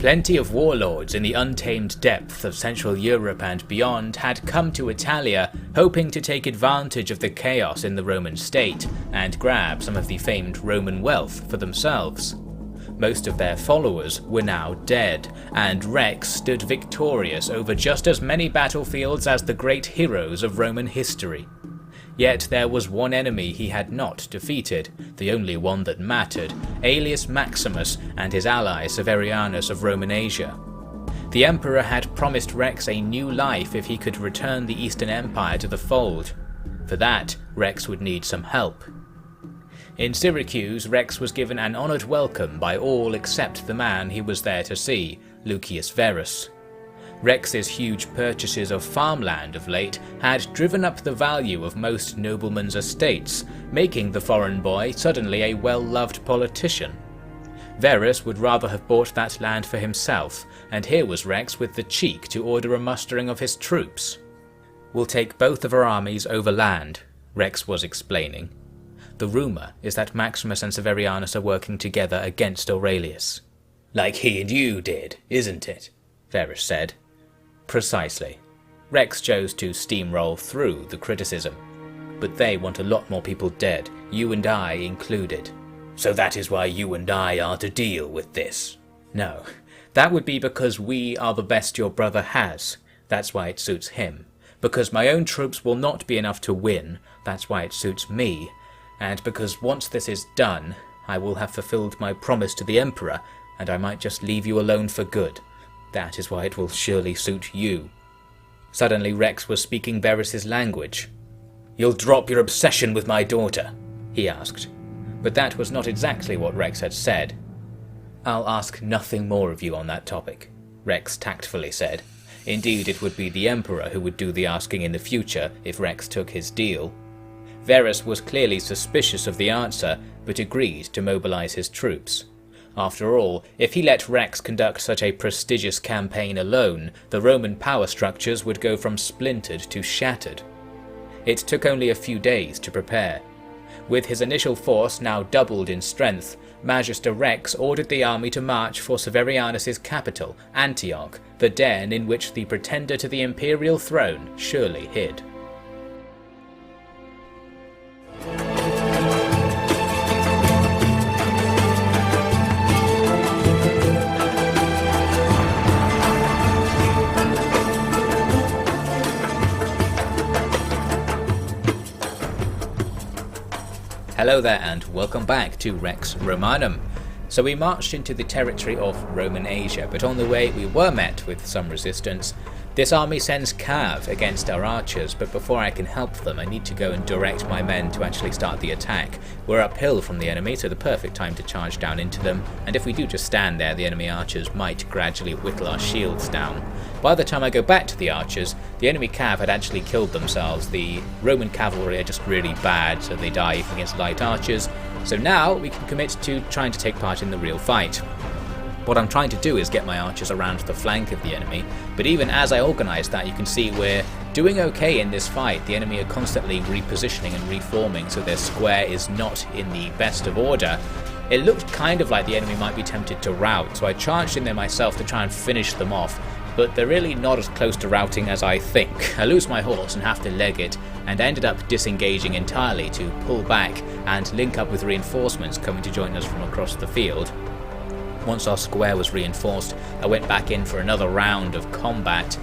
Plenty of warlords in the untamed depths of Central Europe and beyond had come to Italia hoping to take advantage of the chaos in the Roman state and grab some of the famed Roman wealth for themselves. Most of their followers were now dead, and Rex stood victorious over just as many battlefields as the great heroes of Roman history. Yet there was one enemy he had not defeated, the only one that mattered, Aelius Maximus and his ally Severianus of Roman Asia. The emperor had promised Rex a new life if he could return the Eastern Empire to the fold. For that, Rex would need some help. In Syracuse, Rex was given an honoured welcome by all except the man he was there to see, Lucius Verus. Rex's huge purchases of farmland of late had driven up the value of most noblemen's estates, making the foreign boy suddenly a well-loved politician. Verus would rather have bought that land for himself, and here was Rex with the cheek to order a mustering of his troops. "We'll take both of our armies overland," Rex was explaining. "The rumour is that Maximus and Severianus are working together against Aurelius." "Like he and you did, isn't it?" Verus said. "Precisely." Rex chose to steamroll through the criticism. "But they want a lot more people dead, you and I included." "So that is why you and I are to deal with this?" "No. That would be because we are the best your brother has. That's why it suits him. Because my own troops will not be enough to win. That's why it suits me. And because once this is done, I will have fulfilled my promise to the Emperor, and I might just leave you alone for good. That is why it will surely suit you." Suddenly Rex was speaking Verus's language. "You'll drop your obsession with my daughter?" he asked. But that was not exactly what Rex had said. "I'll ask nothing more of you on that topic," Rex tactfully said. Indeed, it would be the Emperor who would do the asking in the future if Rex took his deal. Verus was clearly suspicious of the answer, but agreed to mobilize his troops. After all, if he let Rex conduct such a prestigious campaign alone, the Roman power structures would go from splintered to shattered. It took only a few days to prepare. With his initial force now doubled in strength, Magister Rex ordered the army to march for Severianus's capital, Antioch, the den in which the pretender to the imperial throne surely hid. Hello there and welcome back to Rex Romanum. So we marched into the territory of Roman Asia, but on the way we were met with some resistance. This army sends cav against our archers, but before I can help them I need to go and direct my men to actually start the attack. We're uphill from the enemy, so the perfect time to charge down into them, and if we do just stand there, the enemy archers might gradually whittle our shields down. By the time I go back to the archers, the enemy cav had actually killed themselves. The Roman cavalry are just really bad, so they die even against light archers. So now we can commit to trying to take part in the real fight. What I'm trying to do is get my archers around the flank of the enemy, but even as I organise that, you can see we're doing okay in this fight. The enemy are constantly repositioning and reforming, so their square is not in the best of order. It looked kind of like the enemy might be tempted to rout, so I charged in there myself to try and finish them off, but they're really not as close to routing as I think. I lose my horse and have to leg it, and ended up disengaging entirely to pull back and link up with reinforcements coming to join us from across the field. Once our square was reinforced, I went back in for another round of combat.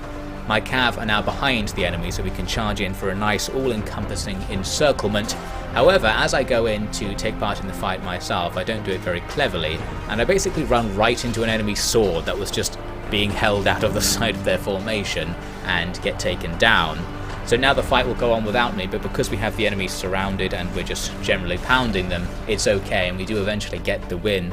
My cav are now behind the enemy, so we can charge in for a nice all-encompassing encirclement. However, as I go in to take part in the fight myself, I don't do it very cleverly, and I basically run right into an enemy sword that was just being held out of the side of their formation and get taken down. So now the fight will go on without me, but because we have the enemy surrounded and we're just generally pounding them, it's okay, and we do eventually get the win.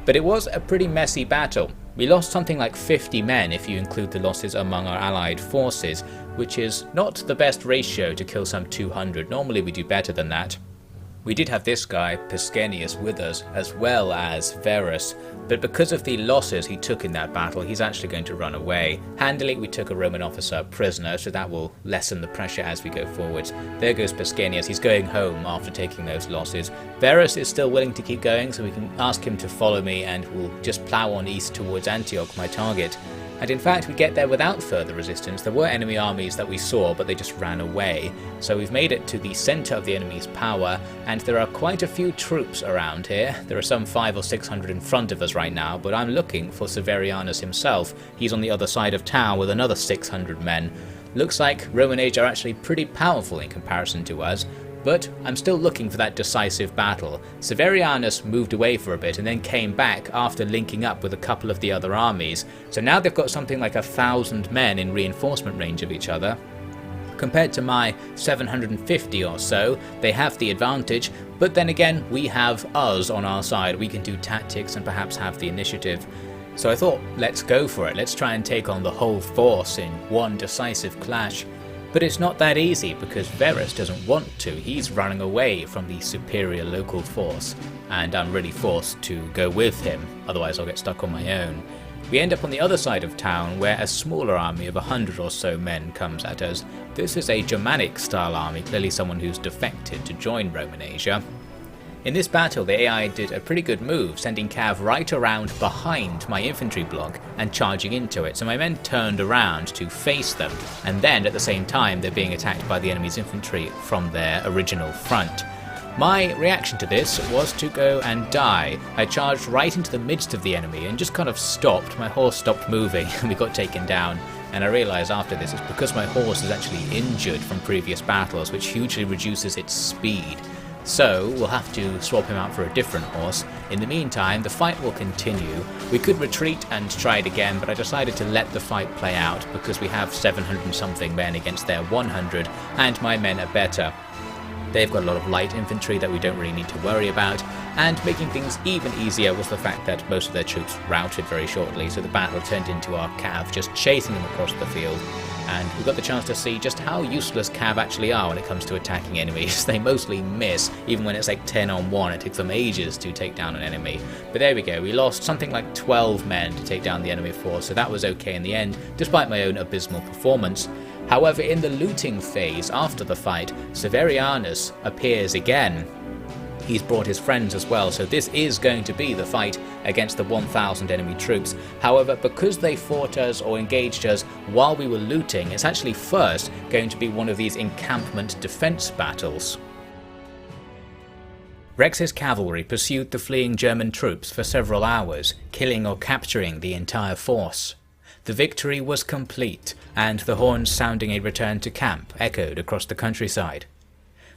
But it was a pretty messy battle. We lost something like 50 men if you include the losses among our allied forces, which is not the best ratio to kill some 200. Normally we do better than that. We did have this guy, Pescennius, with us, as well as Verus, but because of the losses he took in that battle, he's actually going to run away. Handily, we took a Roman officer prisoner, so that will lessen the pressure as we go forwards. There goes Pescennius, he's going home after taking those losses. Verus is still willing to keep going, so we can ask him to follow me and we'll just plough on east towards Antioch, my target. And in fact, we get there without further resistance. There were enemy armies that we saw, but they just ran away. So we've made it to the centre of the enemy's power, and there are quite a few troops around here. There are some 500 or 600 in front of us right now, but I'm looking for Severianus himself. He's on the other side of town with another 600 men. Looks like Roman Age are actually pretty powerful in comparison to us. But I'm still looking for that decisive battle. Severianus moved away for a bit and then came back after linking up with a couple of the other armies. So now they've got something like 1,000 men in reinforcement range of each other. Compared to my 750 or so, they have the advantage, but then again, we have us on our side. We can do tactics and perhaps have the initiative. So I thought, let's go for it. Let's try and take on the whole force in one decisive clash. But it's not that easy because Verus doesn't want to. He's running away from the superior local force, and I'm really forced to go with him, otherwise I'll get stuck on my own. We end up on the other side of town where a smaller army of 100 or so men comes at us. This is a Germanic style army, clearly someone who's defected to join Roman Asia. In this battle, the AI did a pretty good move, sending cav right around behind my infantry block and charging into it, so my men turned around to face them, and then at the same time they're being attacked by the enemy's infantry from their original front. My reaction to this was to go and die. I charged right into the midst of the enemy and just kind of stopped. My horse stopped moving and we got taken down. And I realised after this it's because my horse is actually injured from previous battles, which hugely reduces its speed. So we'll have to swap him out for a different horse. In the meantime, the fight will continue. We could retreat and try it again, but I decided to let the fight play out because we have 700 and something men against their 100, and my men are better. They've got a lot of light infantry that we don't really need to worry about, and making things even easier was the fact that most of their troops routed very shortly, so the battle turned into our cav just chasing them across the field. And we got the chance to see just how useless cav actually are when it comes to attacking enemies. They mostly miss, even when it's like 10 on 1, it takes them ages to take down an enemy. But there we go, we lost something like 12 men to take down the enemy force, so that was okay in the end, despite my own abysmal performance. However, in the looting phase after the fight, Severianus appears again. He's brought his friends as well, so this is going to be the fight against the 1,000 enemy troops. However, because they fought us or engaged us while we were looting, it's actually first going to be one of these encampment defense battles. Rex's cavalry pursued the fleeing German troops for several hours, killing or capturing the entire force. The victory was complete, and the horns sounding a return to camp echoed across the countryside.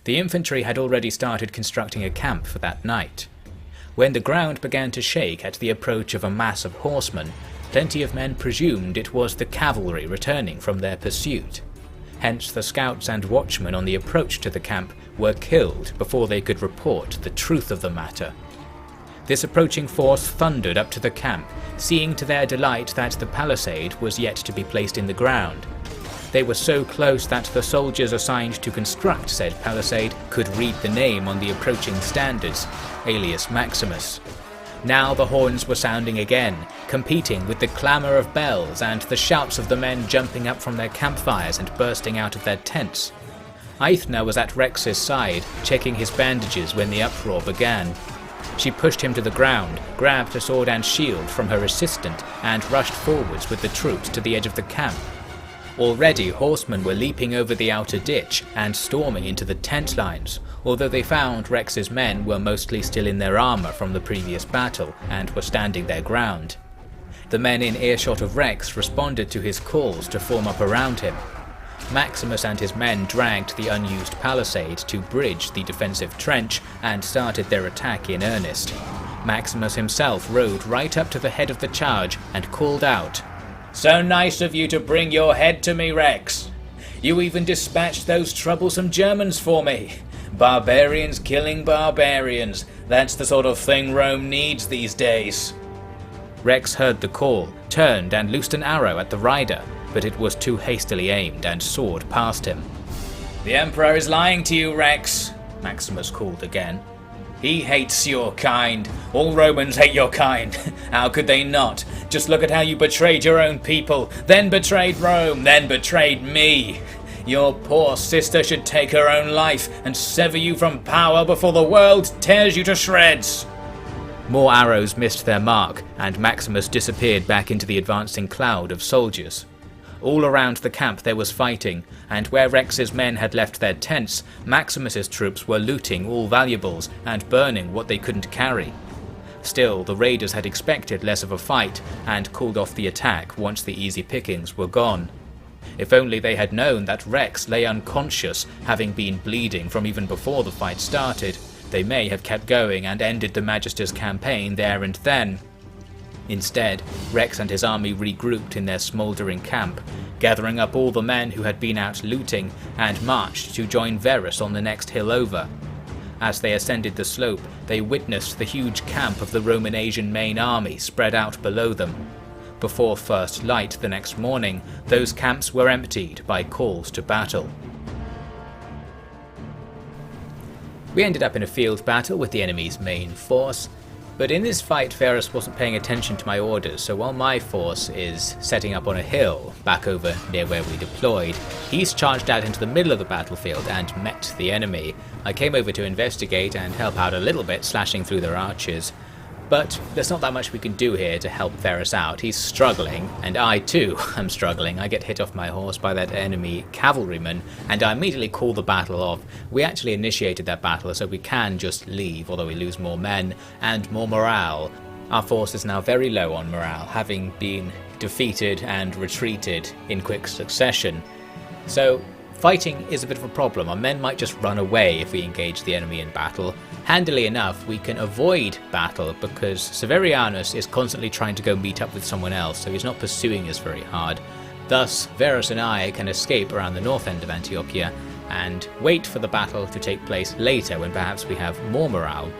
The infantry had already started constructing a camp for that night. When the ground began to shake at the approach of a mass of horsemen, plenty of men presumed it was the cavalry returning from their pursuit. Hence the scouts and watchmen on the approach to the camp were killed before they could report the truth of the matter. This approaching force thundered up to the camp, seeing to their delight that the palisade was yet to be placed in the ground. They were so close that the soldiers assigned to construct said palisade could read the name on the approaching standards, alias Maximus. Now the horns were sounding again, competing with the clamour of bells and the shouts of the men jumping up from their campfires and bursting out of their tents. Aethna was at Rex's side, checking his bandages when the uproar began. She pushed him to the ground, grabbed a sword and shield from her assistant, and rushed forwards with the troops to the edge of the camp. Already horsemen were leaping over the outer ditch and storming into the tent lines, although they found Rex's men were mostly still in their armour from the previous battle and were standing their ground. The men in earshot of Rex responded to his calls to form up around him. Maximus and his men dragged the unused palisade to bridge the defensive trench and started their attack in earnest. Maximus himself rode right up to the head of the charge and called out, "So nice of you to bring your head to me, Rex! You even dispatched those troublesome Germans for me! Barbarians killing barbarians, that's the sort of thing Rome needs these days!" Rex heard the call, turned and loosed an arrow at the rider, but it was too hastily aimed and soared past him. "The Emperor is lying to you, Rex. Maximus called again. He hates your kind. All Romans hate your kind. How could they not? Just look at how you betrayed your own people, then betrayed Rome, then betrayed me. Your poor sister should take her own life and sever you from power before the world tears you to shreds. More arrows missed their mark, and Maximus disappeared back into the advancing cloud of soldiers. All around the camp there was fighting, and where Rex's men had left their tents, Maximus's troops were looting all valuables and burning what they couldn't carry. Still, the raiders had expected less of a fight and called off the attack once the easy pickings were gone. If only they had known that Rex lay unconscious, having been bleeding from even before the fight started, they may have kept going and ended the Magister's campaign there and then. Instead, Rex and his army regrouped in their smouldering camp, gathering up all the men who had been out looting, and marched to join Verus on the next hill over. As they ascended the slope, they witnessed the huge camp of the Roman Asian main army spread out below them. Before first light the next morning, those camps were emptied by calls to battle. We ended up in a field battle with the enemy's main force, but in this fight Verus wasn't paying attention to my orders, so while my force is setting up on a hill back over near where we deployed, he's charged out into the middle of the battlefield and met the enemy. I came over to investigate and help out a little bit, slashing through their archers. But there's not that much we can do here to help Verus out. He's struggling, and I too am struggling. I get hit off my horse by that enemy cavalryman, and I immediately call the battle off. We actually initiated that battle, so we can just leave, although we lose more men and more morale. Our force is now very low on morale, having been defeated and retreated in quick succession. So fighting is a bit of a problem. Our men might just run away if we engage the enemy in battle. Handily enough, we can avoid battle because Severianus is constantly trying to go meet up with someone else, so he's not pursuing us very hard. Thus, Verus and I can escape around the north end of Antiochia and wait for the battle to take place later when perhaps we have more morale.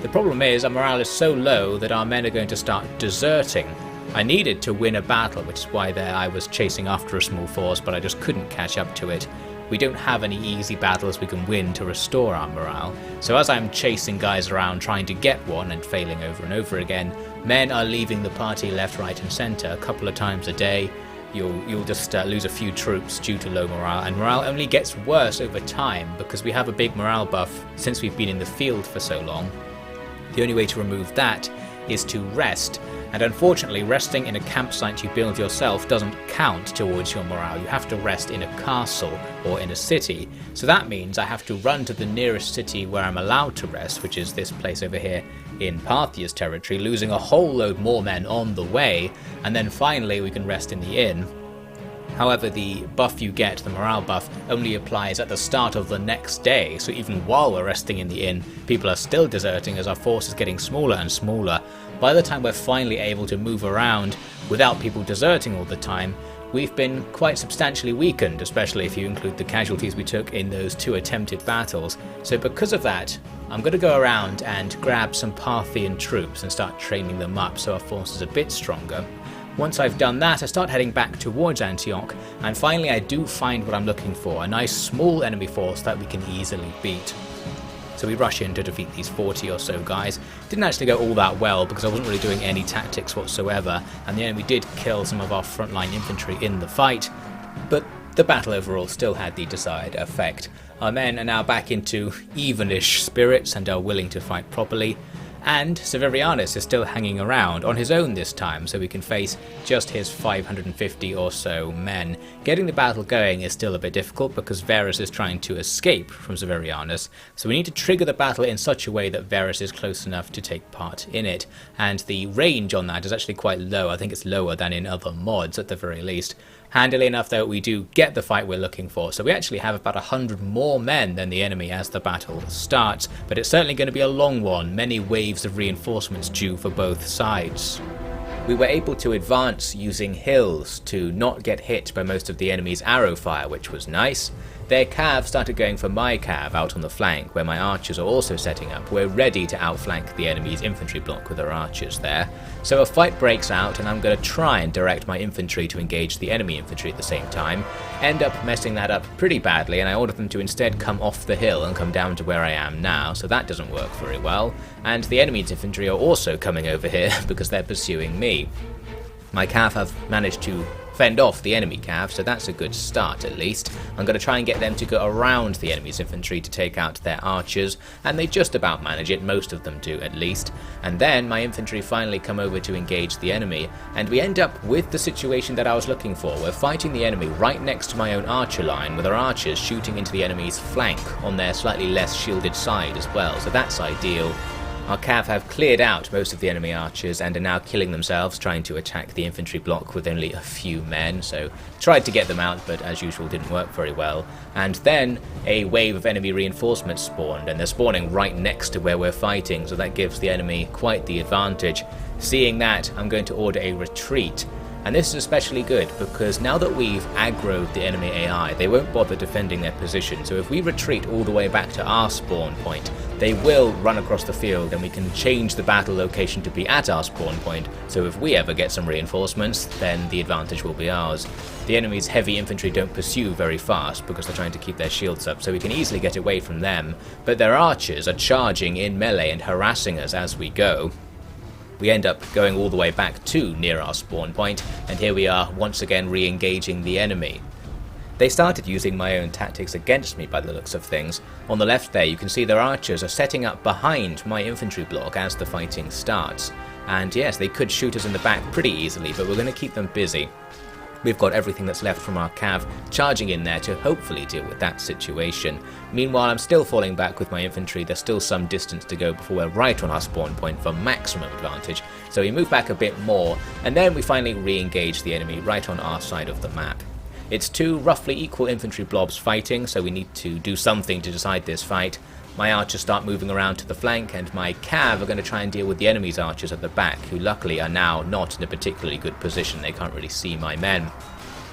The problem is our morale is so low that our men are going to start deserting. I needed to win a battle, which is why there I was chasing after a small force, but I just couldn't catch up to it. We don't have any easy battles we can win to restore our morale, so as I'm chasing guys around trying to get one and failing over and over again, men are leaving the party left, right and centre a couple of times a day. You'll just lose a few troops due to low morale, and morale only gets worse over time because we have a big morale buff since we've been in the field for so long. The only way to remove that is to rest, and unfortunately resting in a campsite you build yourself doesn't count towards your morale. You have to rest in a castle or in a city, so that means I have to run to the nearest city where I'm allowed to rest, which is this place over here in Parthia's territory, losing a whole load more men on the way, and then finally we can rest in the inn. However, the buff you get, the morale buff, only applies at the start of the next day, so even while we're resting in the inn, people are still deserting as our force is getting smaller and smaller. By the time we're finally able to move around without people deserting all the time, we've been quite substantially weakened, especially if you include the casualties we took in those 2 attempted battles. So because of that, I'm going to go around and grab some Parthian troops and start training them up so our force is a bit stronger. Once I've done that, I start heading back towards Antioch, and finally I do find what I'm looking for, a nice small enemy force that we can easily beat. So we rush in to defeat these 40 or so guys. Didn't actually go all that well because I wasn't really doing any tactics whatsoever, and the enemy did kill some of our frontline infantry in the fight, but the battle overall still had the desired effect. Our men are now back into evenish spirits and are willing to fight properly. And Severianus is still hanging around, on his own this time, so we can face just his 550 or so men. Getting the battle going is still a bit difficult because Varus is trying to escape from Severianus, so we need to trigger the battle in such a way that Varus is close enough to take part in it. And the range on that is actually quite low. I think it's lower than in other mods at the very least. Handily enough though, we do get the fight we're looking for, so we actually have about 100 more men than the enemy as the battle starts, but it's certainly going to be a long one, many waves of reinforcements due for both sides. We were able to advance using hills to not get hit by most of the enemy's arrow fire, which was nice. their cav started going for my cav out on the flank, where my archers are also setting up. We're ready to outflank the enemy's infantry block with our archers there. So a fight breaks out, and I'm going to try and direct my infantry to engage the enemy infantry at the same time. End up messing that up pretty badly, and I order them to instead come off the hill and come down to where I am now, so that doesn't work very well. And the enemy's infantry are also coming over here because they're pursuing me. My cav have managed to fend off the enemy cav, so that's a good start at least. I'm going to try and get them to go around the enemy's infantry to take out their archers, and they just about manage it, most of them do at least. And then my infantry finally come over to engage the enemy, and we end up with the situation that I was looking for. We're fighting the enemy right next to my own archer line, with our archers shooting into the enemy's flank on their slightly less shielded side as well, so that's ideal. Our cav have cleared out most of the enemy archers and are now killing themselves trying to attack the infantry block with only a few men, so tried to get them out but as usual didn't work very well. And then a wave of enemy reinforcements spawned, and they're spawning right next to where we're fighting, so that gives the enemy quite the advantage. Seeing that, I'm going to order a retreat. And this is especially good because now that we've aggroed the enemy AI, they won't bother defending their position. So if we retreat all the way back to our spawn point, they will run across the field and we can change the battle location to be at our spawn point. So if we ever get some reinforcements, then the advantage will be ours. The enemy's heavy infantry don't pursue very fast because they're trying to keep their shields up, so we can easily get away from them. But their archers are charging in melee and harassing us as we go. We end up going all the way back to near our spawn point, and here we are once again re-engaging the enemy. They started using my own tactics against me by the looks of things. On the left there you can see their archers are setting up behind my infantry block as the fighting starts. And yes, they could shoot us in the back pretty easily, but we're going to keep them busy. We've got everything that's left from our cav charging in there to hopefully deal with that situation. Meanwhile, I'm still falling back with my infantry. There's still some distance to go before we're right on our spawn point for maximum advantage. So we move back a bit more, and then we finally re-engage the enemy right on our side of the map. It's two roughly equal infantry blobs fighting, so we need to do something to decide this fight. My archers start moving around to the flank, and my cav are going to try and deal with the enemy's archers at the back, who luckily are now not in a particularly good position. They can't really see my men.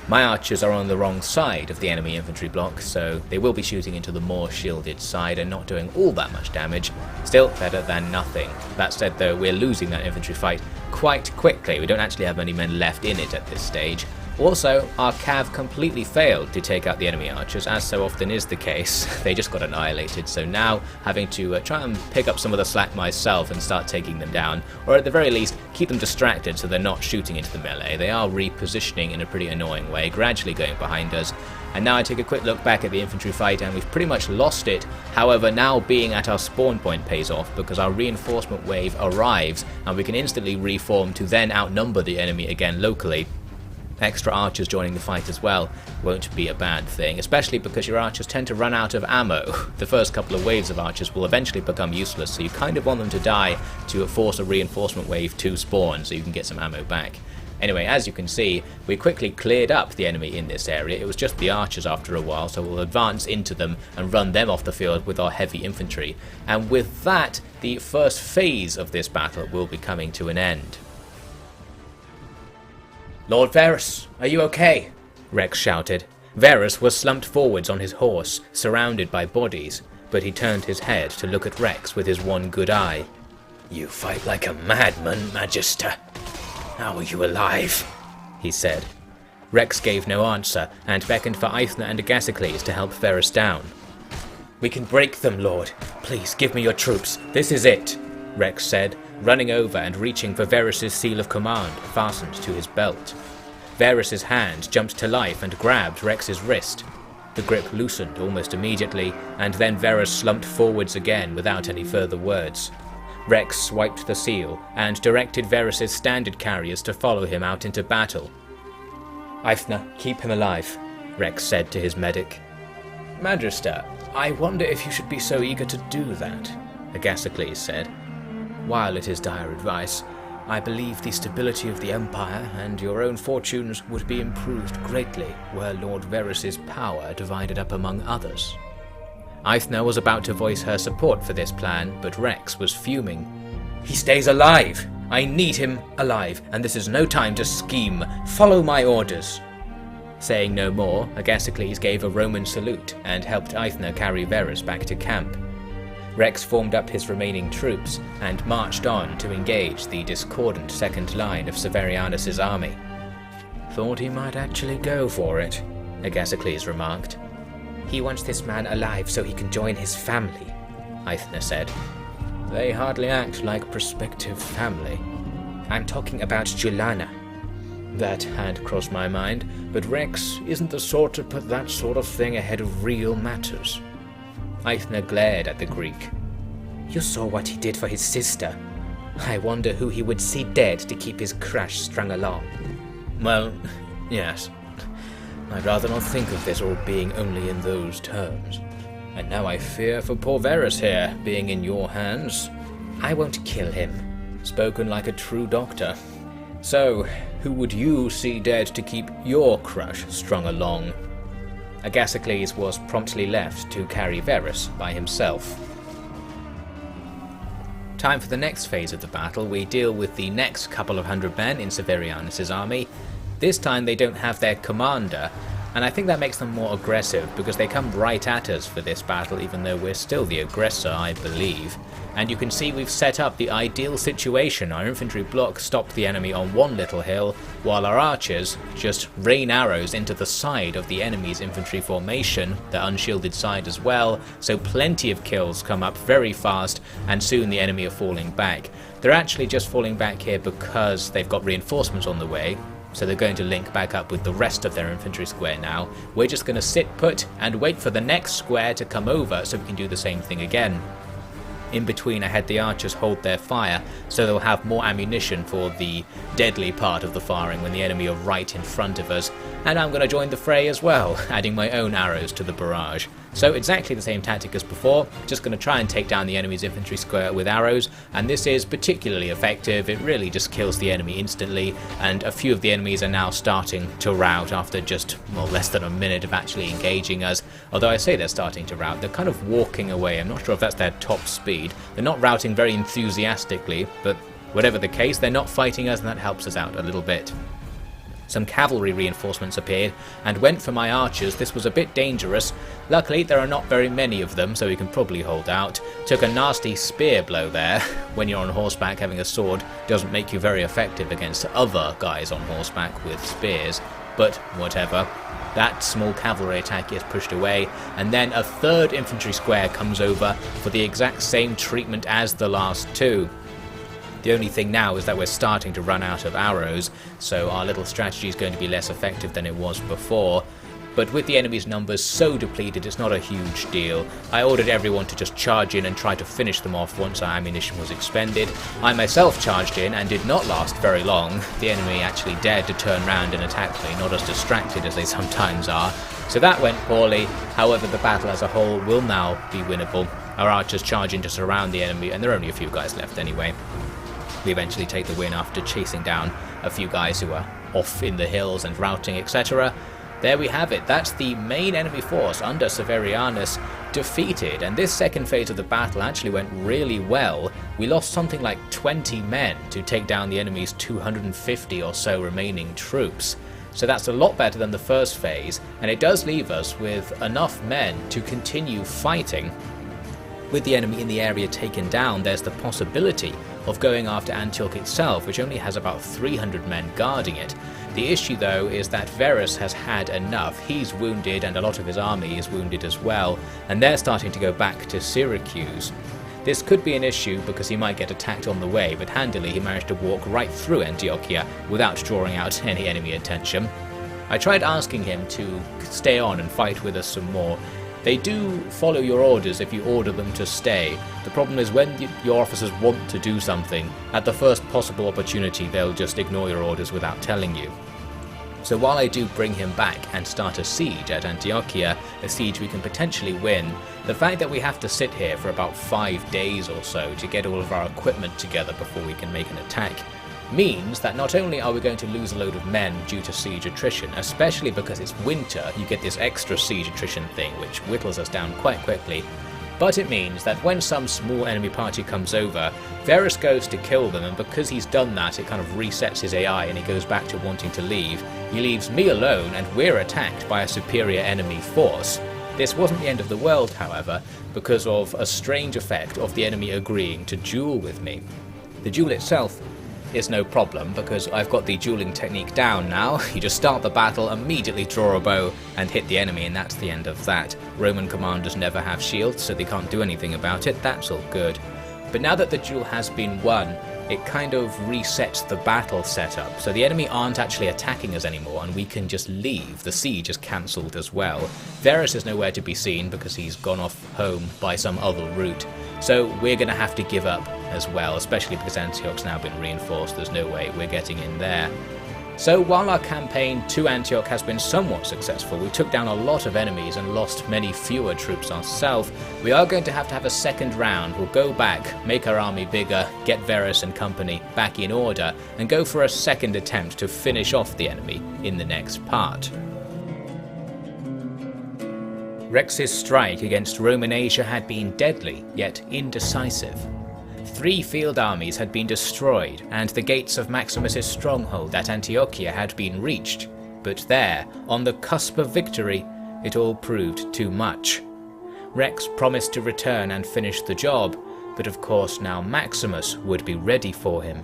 My archers are on the wrong side of the enemy infantry block, so they will be shooting into the more shielded side and not doing all that much damage. Still better than nothing. That said though, we're losing that infantry fight quite quickly. We don't actually have many men left in it at this stage. Also, our cav completely failed to take out the enemy archers, as so often is the case. They just got annihilated, so now having to try and pick up some of the slack myself and start taking them down, or at the very least keep them distracted so they're not shooting into the melee. They are repositioning in a pretty annoying way, gradually going behind us. And now I take a quick look back at the infantry fight and we've pretty much lost it. However, now being at our spawn point pays off because our reinforcement wave arrives and we can instantly reform to then outnumber the enemy again locally. Extra archers joining the fight as well won't be a bad thing, especially because your archers tend to run out of ammo. The first couple of waves of archers will eventually become useless, so you kind of want them to die to force a reinforcement wave to spawn so you can get some ammo back. Anyway, as you can see, we quickly cleared up the enemy in this area. It was just the archers after a while, so we'll advance into them and run them off the field with our heavy infantry. And with that, the first phase of this battle will be coming to an end. "Lord Varus, are you okay?" Rex shouted. Varus was slumped forwards on his horse, surrounded by bodies, but he turned his head to look at Rex with his one good eye. "You fight like a madman, Magister. How are you alive?" he said. Rex gave no answer, and beckoned for Aethna and Agasicles to help Varus down. "We can break them, Lord. Please give me your troops. This is it," Rex said, running over and reaching for Varus's seal of command fastened to his belt. Varus's hand jumped to life and grabbed Rex's wrist. The grip loosened almost immediately, and then Varus slumped forwards again without any further words. Rex swiped the seal and directed Varus's standard carriers to follow him out into battle. "Aethna, keep him alive," Rex said to his medic. "Magister, I wonder if you should be so eager to do that," Agasicles said. "While it is dire advice, I believe the stability of the Empire and your own fortunes would be improved greatly were Lord Verus's power divided up among others." Aethna was about to voice her support for this plan, but Rex was fuming. "He stays alive! I need him alive, and this is no time to scheme. Follow my orders." Saying no more, Agasicles gave a Roman salute and helped Aethna carry Verus back to camp. Rex formed up his remaining troops and marched on to engage the discordant second line of Severianus' army. "Thought he might actually go for it," Agasicles remarked. "He wants this man alive so he can join his family," Aethna said. "They hardly act like prospective family." "I'm talking about Julana." That had crossed my mind, but Rex isn't the sort to put that sort of thing ahead of real matters. Aethna glared at the Greek. "You saw what he did for his sister. I wonder who he would see dead to keep his crush strung along." "Well, yes. I'd rather not think of this all being only in those terms. And now I fear for poor Verus here, being in your hands." "I won't kill him." Spoken like a true doctor. "So, who would you see dead to keep your crush strung along?" Agasicles was promptly left to carry Verus by himself. Time for the next phase of the battle. We deal with the next couple of hundred men in Severianus' army. This time they don't have their commander, and I think that makes them more aggressive because they come right at us for this battle, even though we're still the aggressor, I believe. And you can see we've set up the ideal situation. Our infantry block stopped the enemy on one little hill, while our archers just rain arrows into the side of the enemy's infantry formation, the unshielded side as well, so plenty of kills come up very fast, and soon the enemy are falling back. They're actually just falling back here because they've got reinforcements on the way, so they're going to link back up with the rest of their infantry square now. We're just going to sit put and wait for the next square to come over so we can do the same thing again. In between, I had the archers hold their fire, so they'll have more ammunition for the deadly part of the firing when the enemy are right in front of us. And I'm going to join the fray as well, adding my own arrows to the barrage. So exactly the same tactic as before, just going to try and take down the enemy's infantry square with arrows, and this is particularly effective. It really just kills the enemy instantly, and a few of the enemies are now starting to rout after just less than a minute of actually engaging us. Although I say they're starting to rout, they're kind of walking away. I'm not sure if that's their top speed. They're not routing very enthusiastically, but whatever the case, they're not fighting us, and that helps us out a little bit. Some cavalry reinforcements appeared and went for my archers. This was a bit dangerous. Luckily there are not very many of them, so we can probably hold out. Took a nasty spear blow there. When you're on horseback, having a sword doesn't make you very effective against other guys on horseback with spears, but whatever. That small cavalry attack is pushed away, and then a third infantry square comes over for the exact same treatment as the last two. The only thing now is that we're starting to run out of arrows, so our little strategy is going to be less effective than it was before. But with the enemy's numbers so depleted, it's not a huge deal. I ordered everyone to just charge in and try to finish them off once our ammunition was expended. I myself charged in and did not last very long. The enemy actually dared to turn round and attack me, not as distracted as they sometimes are. So that went poorly. However, the battle as a whole will now be winnable. Our archers charge in to surround the enemy, and there are only a few guys left anyway. We eventually take the win after chasing down a few guys who are off in the hills and routing, etc. There we have it. That's the main enemy force under Severianus defeated, and this second phase of the battle actually went really well. We lost something like 20 men to take down the enemy's 250 or so remaining troops. So that's a lot better than the first phase, and it does leave us with enough men to continue fighting. With the enemy in the area taken down, there's the possibility of going after Antioch itself, which only has about 300 men guarding it. The issue though is that Verus has had enough. He's wounded and a lot of his army is wounded as well, and they're starting to go back to Syracuse. This could be an issue because he might get attacked on the way, but handily he managed to walk right through Antiochia without drawing out any enemy attention. I tried asking him to stay on and fight with us some more. They do follow your orders if you order them to stay. The problem is when your officers want to do something, at the first possible opportunity they'll just ignore your orders without telling you. So while I do bring him back and start a siege at Antiochia, a siege we can potentially win, the fact that we have to sit here for about 5 days or so to get all of our equipment together before we can make an attack means that not only are we going to lose a load of men due to siege attrition, especially because it's winter, you get this extra siege attrition thing which whittles us down quite quickly, but it means that when some small enemy party comes over, Verus goes to kill them, and because he's done that, it kind of resets his AI and he goes back to wanting to leave. He leaves me alone and we're attacked by a superior enemy force. This wasn't the end of the world, however, because of a strange effect of the enemy agreeing to duel with me. The duel itself is no problem because I've got the dueling technique down now. You just start the battle, immediately draw a bow and hit the enemy, and that's the end of that. Roman commanders never have shields, so they can't do anything about it. That's all good. But now that the duel has been won, it kind of resets the battle setup, so the enemy aren't actually attacking us anymore and we can just leave. The siege is cancelled as well. Verus is nowhere to be seen because he's gone off home by some other route, so we're going to have to give up as well, especially because Antioch's now been reinforced. There's no way we're getting in there. So while our campaign to Antioch has been somewhat successful, we took down a lot of enemies and lost many fewer troops ourselves, we are going to have a second round. We'll go back, make our army bigger, get Verus and company back in order, and go for a second attempt to finish off the enemy in the next part. Rex's strike against Roman Asia had been deadly, yet indecisive. 3 field armies had been destroyed, and the gates of Maximus's stronghold at Antiochia had been reached, but there, on the cusp of victory, it all proved too much. Rex promised to return and finish the job, but of course now Maximus would be ready for him.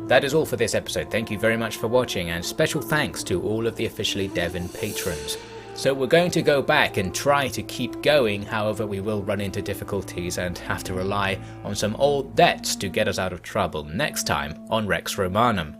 That is all for this episode. Thank you very much for watching, and special thanks to all of the OfficiallyDevin patrons. So we're going to go back and try to keep going, however we will run into difficulties and have to rely on some old debts to get us out of trouble next time on Rex Romanum.